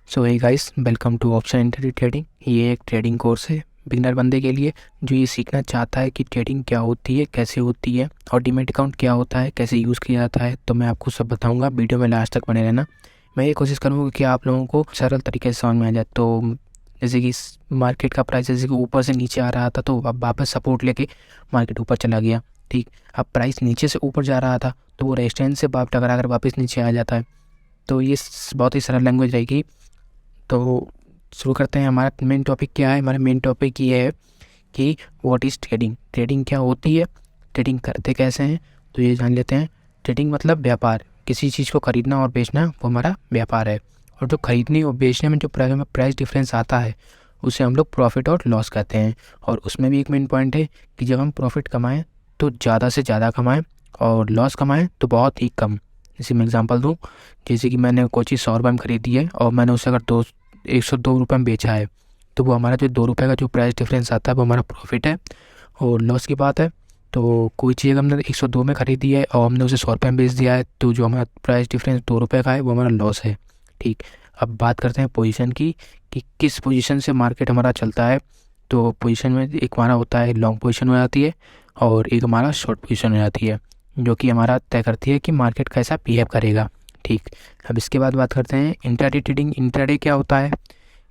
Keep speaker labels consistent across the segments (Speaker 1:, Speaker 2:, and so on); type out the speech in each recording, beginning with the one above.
Speaker 1: So hey guys, welcome to option inter trading. ये एक trading course है beginner बंदे के लिए जो ये सीखना चाहता है कि ट्रेडिंग क्या होती है, कैसे होती है और डीमैट अकाउंट क्या होता है, कैसे यूज़ किया जाता है। तो मैं आपको सब बताऊंगा, वीडियो में लास्ट तक बने रहना। मैं ये कोशिश करूँगा कि आप लोगों को सरल तरीके से समझ में आ जाए। तो जैसे कि मार्केट का प्राइस जैसे कि ऊपर से नीचे आ रहा था तो अब वापस सपोर्ट लेके मार्केट ऊपर चला गया। ठीक, अब प्राइस नीचे से ऊपर जा रहा था तो वो रेजिस्टेंस से टकरा कर वापस नीचे आ जाता है। तो ये बहुत ही सरल लैंग्वेज रहेगी। तो शुरू करते हैं। हमारा मेन टॉपिक क्या है? हमारा मेन टॉपिक ये है कि व्हाट इज़ ट्रेडिंग। ट्रेडिंग क्या होती है, ट्रेडिंग करते कैसे हैं, तो ये जान लेते हैं। ट्रेडिंग मतलब व्यापार, किसी चीज़ को खरीदना और बेचना वो हमारा व्यापार है। और जो खरीदने और बेचने में जो प्राइस डिफरेंस आता है उसे हम लोग प्रॉफिट और लॉस कहते हैं। और उसमें भी एक मेन पॉइंट है कि जब हम प्रॉफिट कमाएँ तो ज़्यादा से ज़्यादा कमाएँ और लॉस कमाएँ तो बहुत ही कम। जैसे मैं एग्जांपल दूँ, जैसे कि मैंने कोई चीज़ 100 रुपये में खरीदी है और मैंने उसे अगर 102 रुपये में बेचा है तो वो हमारा जो 2 रुपये का जो प्राइस डिफरेंस आता है वो हमारा प्रॉफिट है। और लॉस की बात है तो कोई चीज़ अगर हमने 102 में खरीदी है और हमने उसे 100 रुपये में बेच दिया है तो जो हमारा प्राइस डिफरेंस 2 रुपये का है वो हमारा लॉस है। ठीक, अब बात करते हैं पोजीशन की कि किस पोजीशन से मार्केट हमारा चलता है। तो पोजीशन में एक हमारा होता है लॉन्ग पोजीशन हो जाती है और एक हमारा शॉर्ट पोजीशन हो जाती है, जो कि हमारा तय करती है कि मार्केट कैसा बिहेव करेगा। ठीक, अब इसके बाद बात करते हैं इंट्राडे ट्रेडिंग। इंट्राडे क्या होता है?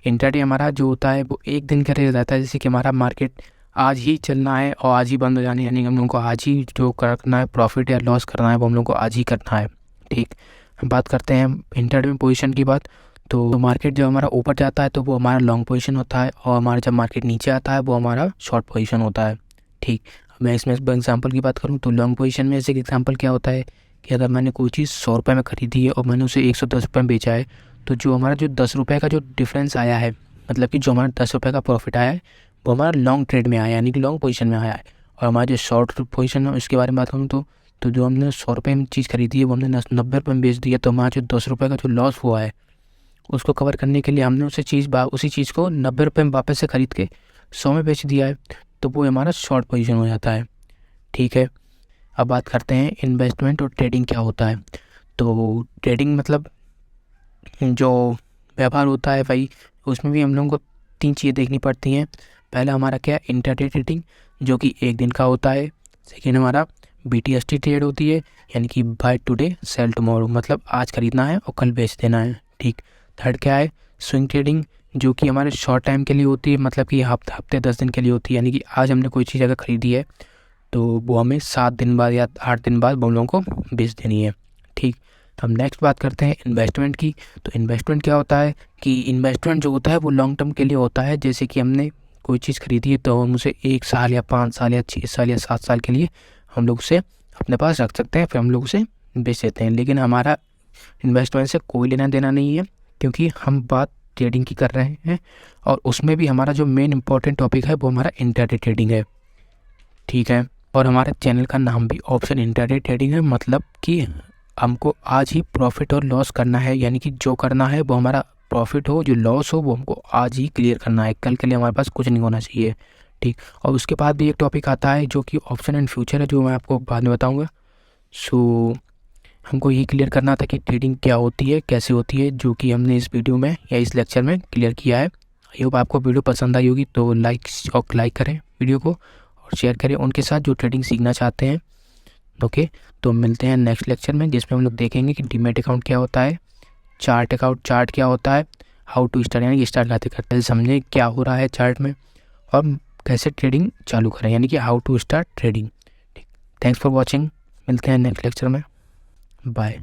Speaker 1: इंट्राडे हमारा जो होता है वो एक दिन का रह जाता है। जैसे कि हमारा मार्केट आज ही चलना है और आज ही बंद हो जानी है, यानी हम लोगों को आज ही जो करना है प्रॉफिट या लॉस करना है वो हम लोग को आज ही करना है। ठीक, हम बात करते हैं इंट्राडे में पोजीशन की बात। तो मार्केट जब हमारा ऊपर जाता है तो वो हमारा लॉन्ग पोजीशन होता है और हमारा जब मार्केट नीचे आता है वो हमारा शॉर्ट पोजीशन होता है। ठीक, मैं इसमें एग्जांपल की बात करूँ तो लॉन्ग पोजीशन में जैसे एग्जांपल क्या होता है कि अगर मैंने कोई चीज़ 100 रुपये में खरीदी है और मैंने उसे 110 रुपये में बेचा है तो जो हमारा जो 10 रुपये का जो डिफरेंस आया है, मतलब कि जो हमारा 10 रुपये का प्रॉफिट आया है वो हमारा लॉन्ग ट्रेड में आया है, यानी कि लॉन्ग पोजीशन में आया है। और हमारा जो शॉर्ट पोजीशन है उसके बारे में बात करूँ तो जो हमने 100 रुपये में चीज़ खरीदी है वो हमने 90 रुपये में बेच दी है, तो हमारा जो 10 रुपये का जो लॉस हुआ है उसको कवर करने के लिए हमने उसी चीज़ को 90 रुपये में वापस से ख़रीद के 100 में बेच दिया है, तो वो हमारा शॉर्ट पोजीशन हो जाता है। ठीक है, अब बात करते हैं इन्वेस्टमेंट और ट्रेडिंग क्या होता है। तो ट्रेडिंग मतलब जो व्यापार होता है भाई, उसमें भी हम लोगों को 3 चीज़ें देखनी पड़ती हैं। पहला हमारा क्या है? इंट्राडे ट्रेडिंग, जो कि एक दिन का होता है। सेकेंड हमारा BTST ट्रेड होती है, यानी कि बाय टुडे सेल टुमारो, मतलब आज खरीदना है और कल बेच देना है। ठीक, थर्ड क्या है? स्विंग ट्रेडिंग, जो कि हमारे शॉर्ट टाइम के लिए होती है, मतलब कि हफ्ते 10 दिन के लिए होती है, यानी कि आज हमने कोई चीज़ अगर खरीदी है तो वो हमें 7 दिन बाद या 8 दिन बाद वो लोगों को बेच देनी है। ठीक, हम नेक्स्ट बात करते हैं इन्वेस्टमेंट की। तो इन्वेस्टमेंट क्या होता है कि इन्वेस्टमेंट जो होता है वो लॉन्ग टर्म के लिए होता है। जैसे कि हमने कोई चीज़ खरीदी है तो हम उसे 1 साल या 5 साल या 6 साल या 7 साल के लिए हम लोग उसे अपने पास रख सकते हैं, फिर हम लोग उसे बेच देते हैं। लेकिन हमारा इन्वेस्टमेंट से कोई लेना देना नहीं है, क्योंकि हम बात ट्रेडिंग की कर रहे हैं और उसमें भी हमारा जो मेन इंपॉर्टेंट टॉपिक है वो हमारा इंट्राडे ट्रेडिंग है। ठीक है, और हमारे चैनल का नाम भी ऑप्शन इंट्राडे ट्रेडिंग है, मतलब कि हमको आज ही प्रॉफिट और लॉस करना है, यानी कि जो करना है वो हमारा प्रॉफिट हो, जो लॉस हो वो हमको आज ही क्लियर करना है, कल के लिए हमारे पास कुछ नहीं होना चाहिए। ठीक, और उसके बाद भी एक टॉपिक आता है जो कि ऑप्शन एंड फ्यूचर है, जो मैं आपको बाद में बताऊँगा। सो हमको ये क्लियर करना था कि ट्रेडिंग क्या होती है, कैसे होती है, जो कि हमने इस वीडियो में या इस लेक्चर में क्लियर किया है। आई होप आपको वीडियो पसंद आई होगी, तो लाइक करें वीडियो को और शेयर करें उनके साथ जो ट्रेडिंग सीखना चाहते हैं। ओके, तो मिलते हैं नेक्स्ट लेक्चर में, जिसमें हम लोग देखेंगे कि डीमैट अकाउंट क्या होता है, चार्ट क्या होता है, हाउ टू स्टार्ट, यानी कि स्टार्ट कैसे करते हैं, समझें क्या हो रहा है चार्ट में, और कैसे ट्रेडिंग चालू करें, यानी कि हाउ टू स्टार्ट ट्रेडिंग। ठीक, थैंक्स फॉर वॉचिंग, मिलते हैं नेक्स्ट लेक्चर में, बाय।